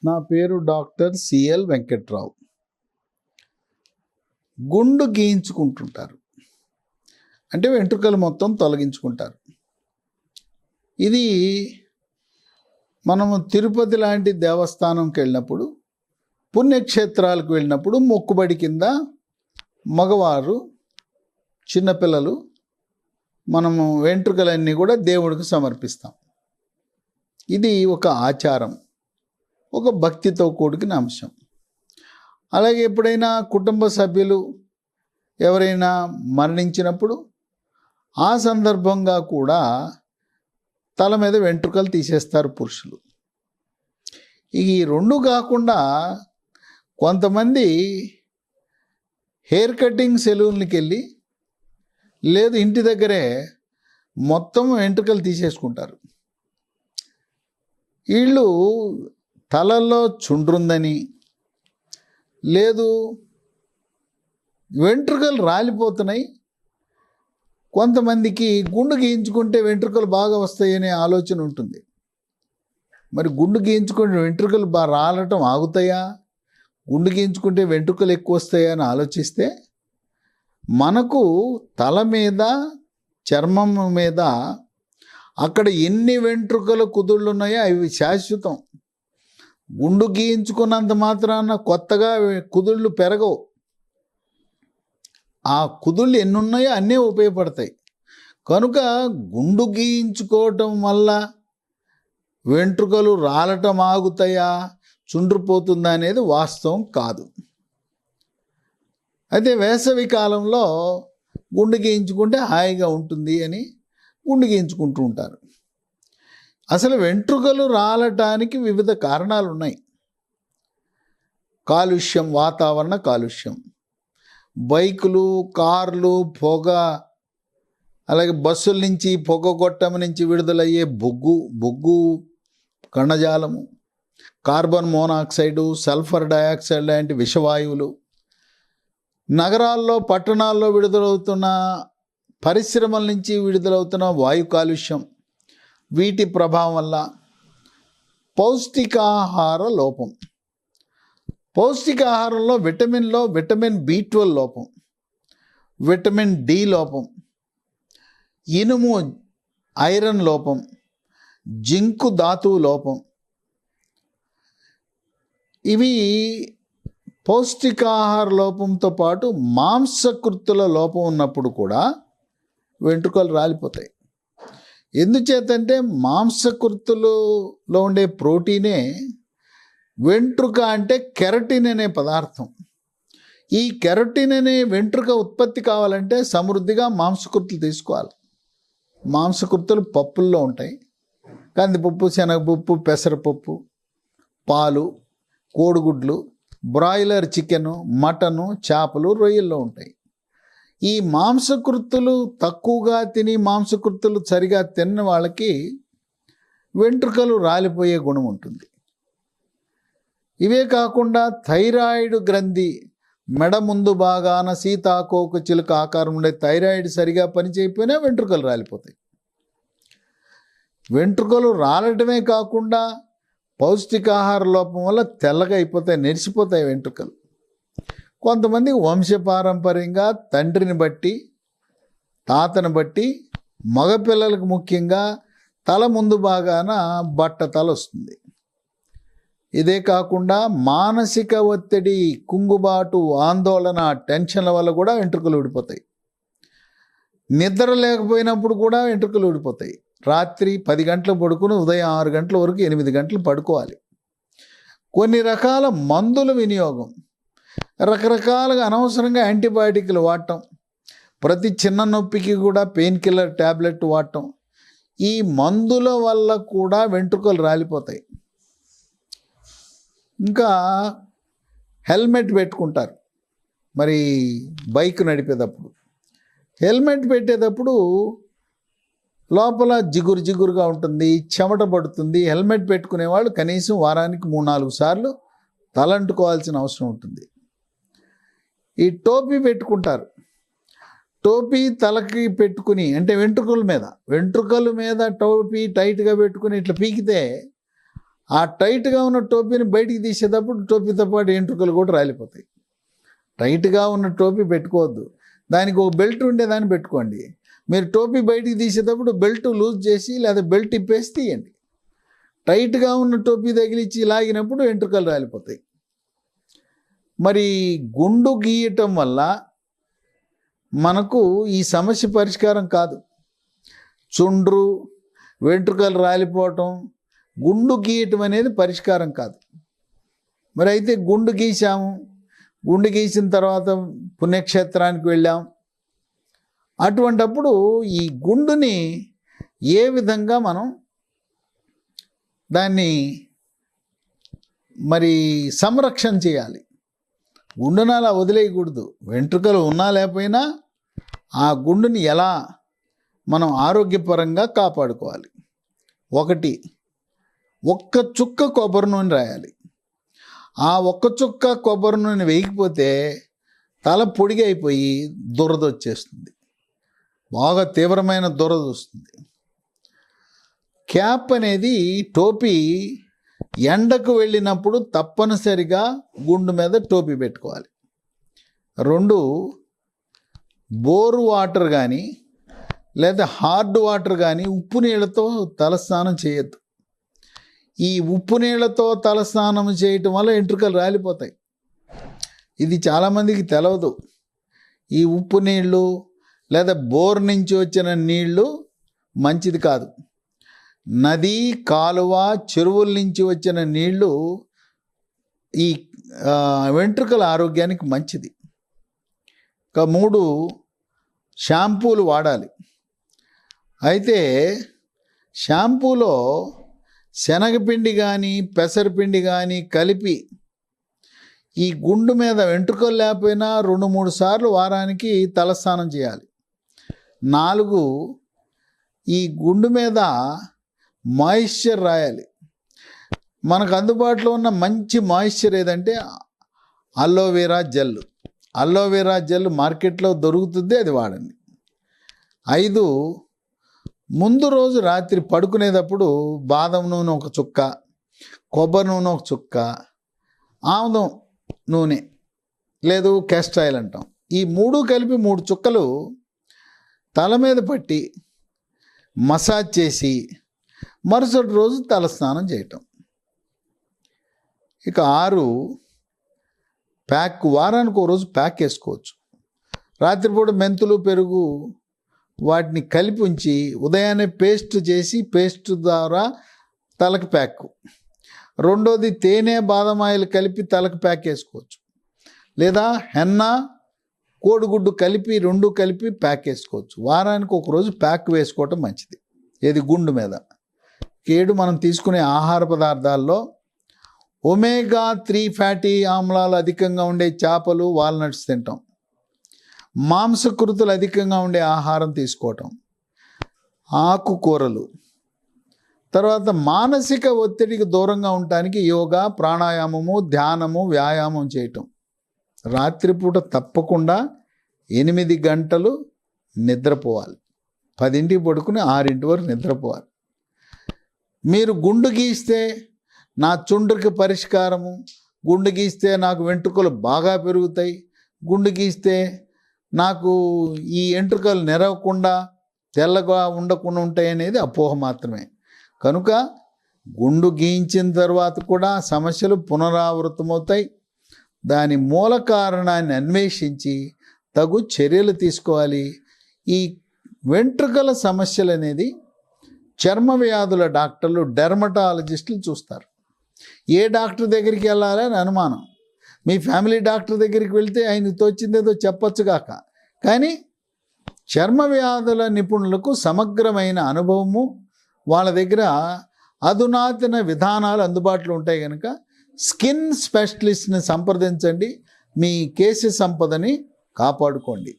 నా పేరు doctor CL Venkatrao. గుండు గీయించుకుంటుంటారు, అంటే వెంట్రుకలు మొత్తం తొలగించుకుంటారు. ఇది మనము తిరుపతి లాంటి దేవస్థానంకి వెళ్ళినప్పుడు, పుణ్యక్షేత్రాలకు వెళ్ళినప్పుడు మొక్కుబడి కింద మగవారు, చిన్నపిల్లలు మనము వెంట్రుకలన్నీ కూడా దేవుడికి సమర్పిస్తాం. ఇది ఒక ఆచారం, ఒక భక్తితో కూడుకున్న అంశం. అలాగే ఎప్పుడైనా కుటుంబ సభ్యులు ఎవరైనా మరణించినప్పుడు ఆ సందర్భంగా కూడా తల మీద వెంట్రుకలు తీసేస్తారు పురుషులు. ఈ రెండు కాకుండా కొంతమంది హెయిర్ కటింగ్ సెలూన్కి వెళ్ళి, లేదు ఇంటి దగ్గరే మొత్తం వెంట్రుకలు తీసేసుకుంటారు. వీళ్ళు తలలో చుండ్రుందని, లేదు వెంట్రుకలు రాలిపోతున్నాయి, కొంతమందికి గుండు గీయించుకుంటే వెంట్రుకలు బాగా వస్తాయనే ఆలోచన ఉంటుంది. మరి గుండు గీయించుకుంటే వెంట్రుకలు రాలటం ఆగుతాయా, గుండు గీయించుకుంటే వెంట్రుకలు ఎక్కువ వస్తాయా అని ఆలోచిస్తే, మనకు తల మీద, చర్మం మీద అక్కడ ఎన్ని వెంట్రుకల కుదుళ్ళు ఉన్నాయో అవి శాశ్వతం. గుండు గీయించుకున్నంత మాత్రాన కొత్తగా కుదుళ్ళు పెరగవు. ఆ కుదుళ్ళు ఎన్ని ఉన్నాయో అన్నీ ఉపయోగపడతాయి. కనుక గుండు గీయించుకోవటం వల్ల వెంట్రుకలు రాలటం ఆగుతాయా, చుండ్రిపోతుందా అనేది వాస్తవం కాదు. అయితే వేసవి కాలంలో గుండు గీయించుకుంటే హాయిగా ఉంటుంది అని గుండు గీయించుకుంటూ ఉంటారు. అసలు వెంట్రుకలు రాలటానికి వివిధ కారణాలు ఉన్నాయి. కాలుష్యం, వాతావరణ కాలుష్యం, బైకులు, కార్లు, పొగ, అలాగే బస్సుల నుంచి పొగ గొట్టం నుంచి విడుదలయ్యే బొగ్గు కణజాలము, కార్బన్ మోనాక్సైడు, సల్ఫర్ డయాక్సైడ్ లాంటి విషవాయువులు, నగరాల్లో, పట్టణాల్లో విడుదలవుతున్న, పరిశ్రమల నుంచి విడుదలవుతున్న వాయు కాలుష్యం, వీటి ప్రభావం వల్ల పౌష్టికాహార లోపం. పౌష్టికాహారంలో విటమిన్ B12 లోపం, విటమిన్ D లోపం, ఇనుము ఐరన్ లోపం, జింకు ధాతువు లోపం, ఇవి పౌష్టికాహార లోపంతో పాటు మాంసకృతుల లోపం ఉన్నప్పుడు కూడా వెంట్రుకలు రాలిపోతాయి. ఎందుచేతంటే మాంసకృతులలో ఉండే ప్రోటీనే వెంట్రుక, అంటే కెరటిన్ అనే పదార్థం. ఈ కెరటిన్ అనే వెంట్రుక ఉత్పత్తి కావాలంటే సమృద్ధిగా మాంసకృతులు తీసుకోవాలి. మాంసకృతులు పప్పుల్లో ఉంటాయి. కందిపప్పు, శనగపప్పు, పెసరపప్పు, పాలు, కోడిగుడ్లు, బ్రాయిలర్ చికెను, మటను, చేపలు, రొయ్యల్లో ఉంటాయి. ఈ మాంసకృతులు తక్కువగా తిని, మాంసకృతులు సరిగా తిన్న వాళ్ళకి వెంట్రుకలు రాలిపోయే గుణం ఉంటుంది. ఇవే కాకుండా థైరాయిడ్ గ్రంథి, మెడ ముందు భాగాన సీతాకోక చిలుక ఆకారం ఉండే థైరాయిడ్ సరిగా పనిచేయకపోయినా వెంట్రుకలు రాలిపోతాయి. వెంట్రుకలు రాలటమే కాకుండా పౌష్టికాహార లోపం వల్ల తెల్లగా అయిపోతాయి, నెరిసిపోతాయి వెంట్రుకలు. కొంతమంది వంశపారంపర్యంగా తండ్రిని బట్టి, తాతను బట్టి, మగపిల్లలకు ముఖ్యంగా తల ముందు భాగాన బట్టతల వస్తుంది. ఇదే కాకుండా మానసిక ఒత్తిడి, కుంగుబాటు, ఆందోళన, టెన్షన్ల వల్ల కూడా వెంట్రుకలు ఊడిపోతాయి. నిద్ర లేకపోయినప్పుడు కూడా వెంట్రుకలు ఊడిపోతాయి. రాత్రి 10 గంటలు పడుకుని ఉదయం 6 గంటల వరకు 8 గంటలు పడుకోవాలి. కొన్ని రకాల మందుల వినియోగం, రకరకాలుగా అనవసరంగా యాంటీబయాటిక్లు వాడటం, ప్రతి చిన్న నొప్పికి కూడా పెయిన్ కిల్లర్ ట్యాబ్లెట్ వాడటం, ఈ మందుల వల్ల కూడా వెంట్రుకలు రాలిపోతాయి. ఇంకా హెల్మెట్ పెట్టుకుంటారు. మరి బైక్ నడిపేటప్పుడు హెల్మెట్ పెట్టేటప్పుడు లోపల జిగురుగా ఉంటుంది, చెమట పడుతుంది. హెల్మెట్ పెట్టుకునే వాళ్ళు కనీసం వారానికి 3-4 సార్లు తలంటుకోవాల్సిన అవసరం ఉంటుంది. ఈ టోపీ పెట్టుకుంటారు. టోపీ తలకి పెట్టుకుని, అంటే వెంట్రుకల మీద టోపీ టైట్గా పెట్టుకుని ఇట్లా పీకితే ఆ టైట్గా ఉన్న టోపీని బయటికి తీసేటప్పుడు టోపీతో పాటు వెంట్రుకలు కూడా రాలిపోతాయి. టైట్గా ఉన్న టోపీ పెట్టుకోవద్దు, దానికి ఒక బెల్ట్ ఉండేదాన్ని పెట్టుకోండి. మీరు టోపీ బయటికి తీసేటప్పుడు బెల్ట్ లూజ్ చేసి లేదా బెల్ట్ ఇప్పేసి తీయండి. టైట్గా ఉన్న టోపీ తగిలిచ్చి లాగినప్పుడు వెంట్రుకలు రాలిపోతాయి. మరి గుండు గీయటం వల్ల మనకు ఈ సమస్య పరిష్కారం కాదు. చుండ్రు, వెంట్రుకలు రాలిపోవటం, గుండు గీయటం అనేది పరిష్కారం కాదు. మరి అయితే గుండు గీసాము, గుండు గీసిన తర్వాత పుణ్యక్షేత్రానికి వెళ్ళాం. అటువంటప్పుడు ఈ గుండుని ఏ విధంగా మనం దాన్ని మరి సంరక్షణ చేయాలి? గుండును అలా వదిలేయకూడదు. వెంట్రుకలు ఉన్నా లేకపోయినా ఆ గుండుని ఎలా మనం ఆరోగ్యపరంగా కాపాడుకోవాలి? ఒకటి, ఒక్క చుక్క కొబ్బరి నూనె రాయాలి. ఆ ఒక్క చుక్క కొబ్బరి నూనె వేయకపోతే తల పొడిగా అయిపోయి దురద వచ్చేస్తుంది, బాగా తీవ్రమైన దురద వస్తుంది. క్యాప్ అనేది, టోపీ ఎండకు వెళ్ళినప్పుడు తప్పనిసరిగా గుండు మీద టోపీ పెట్టుకోవాలి. 2, బోరు వాటర్ కానీ లేదా హార్డ్ వాటర్ కానీ ఉప్పు నీళ్ళతో తలస్నానం చేయొద్దు. ఈ ఉప్పు నీళ్ళతో తలస్నానం చేయటం వల్ల వెంట్రుకలు రాలిపోతాయి. ఇది చాలామందికి తెలవదు. ఈ ఉప్పు నీళ్ళు లేదా బోర్ నుంచి వచ్చిన నీళ్ళు మంచిది కాదు. నది, కాలువ, చెరువుల నుంచి వచ్చిన నీళ్ళు ఈ వెంట్రుకల ఆరోగ్యానికి మంచిది. 3, షాంపూలు వాడాలి. అయితే షాంపూలో శనగపిండి కానీ పెసరపిండి కానీ కలిపి ఈ గుండు మీద వెంట్రుకలు లేకపోయినా 2-3 సార్లు వారానికి తలస్నానం చేయాలి. 4, ఈ గుండు మీద మాయిశ్చర్ రాయాలి. మనకు అందుబాటులో ఉన్న మంచి మాయిశ్చర్ ఏదంటే అలోవెరా జెల్. అలోవెరా జెల్ మార్కెట్లో దొరుకుతుంది, అది వాడండి. 5, ముందు రోజు రాత్రి పడుకునేటప్పుడు బాదం నూనె ఒక చుక్క, కొబ్బరి నూనె ఒక చుక్క, ఆముదం నూనె లేదు క్యాస్టర్ ఆయిల్ అంటాం, ఈ 3 కలిపి 3 చుక్కలు తల మీద పట్టి మసాజ్ చేసి మరుసటి రోజు తలస్నానం చేయటం. ఇక 6, ప్యాక్, వారానికి ఒక రోజు ప్యాక్ వేసుకోవచ్చు. రాత్రిపూట మెంతులు, పెరుగు వాటిని కలిపి ఉంచి ఉదయాన్నే పేస్ట్ చేసి పేస్ట్ ద్వారా తలకు ప్యాక్. 2, తేనె, బాదం ఆయిల్ కలిపి తలకు ప్యాక్ వేసుకోవచ్చు. లేదా హెన్నా, కోడిగుడ్డు కలిపి 2 కలిపి ప్యాక్ వేసుకోవచ్చు. వారానికి ఒక రోజు ప్యాక్ వేసుకోవటం మంచిది. ఏది గుండు మీద. 7, మనం తీసుకునే ఆహార పదార్థాల్లో ఒమేగా-3 ఫ్యాటీ ఆమ్లాలు అధికంగా ఉండే చేపలు, వాల్నట్స్ తింటాం. మాంసకృతులు అధికంగా ఉండే ఆహారం తీసుకోవటం, ఆకుకూరలు. తర్వాత మానసిక ఒత్తిడికి దూరంగా ఉండటానికి యోగా, ప్రాణాయామము, ధ్యానము, వ్యాయామం చేయటం. రాత్రిపూట తప్పకుండా 8 గంటలు నిద్రపోవాలి. 10ంటికి పడుకుని 6 వరకు నిద్రపోవాలి. మీరు గుండు గీస్తే నా చుండ్రుకి పరిష్కారము, గుండు గీస్తే నాకు వెంట్రుకలు బాగా పెరుగుతాయి, గుండు గీస్తే నాకు ఈ వెంట్రుకలు నెరవకుండా తెల్లగా ఉండకుండా ఉంటాయి అనేది అపోహ మాత్రమే. కనుక గుండు గీయించిన తర్వాత కూడా సమస్యలు పునరావృతమవుతాయి. దాని మూల కారణాన్ని అన్వేషించి తగు చర్యలు తీసుకోవాలి. ఈ వెంట్రుకల సమస్యలు అనేది చర్మ వ్యాధుల డాక్టర్లు, డెర్మటాలజిస్టులు చూస్తారు. ఏ డాక్టర్ దగ్గరికి వెళ్ళాలని అనుమానం. మీ ఫ్యామిలీ డాక్టర్ దగ్గరికి వెళ్తే ఆయనకు తోచిందేదో చెప్పొచ్చుగాక, కానీ చర్మ వ్యాధుల నిపుణులకు సమగ్రమైన అనుభవము, వాళ్ళ దగ్గర అధునాతన విధానాలు అందుబాటులో ఉంటాయి. కనుక స్కిన్ స్పెషలిస్ట్ని సంప్రదించండి. మీ కేసు సంపదని కాపాడుకోండి.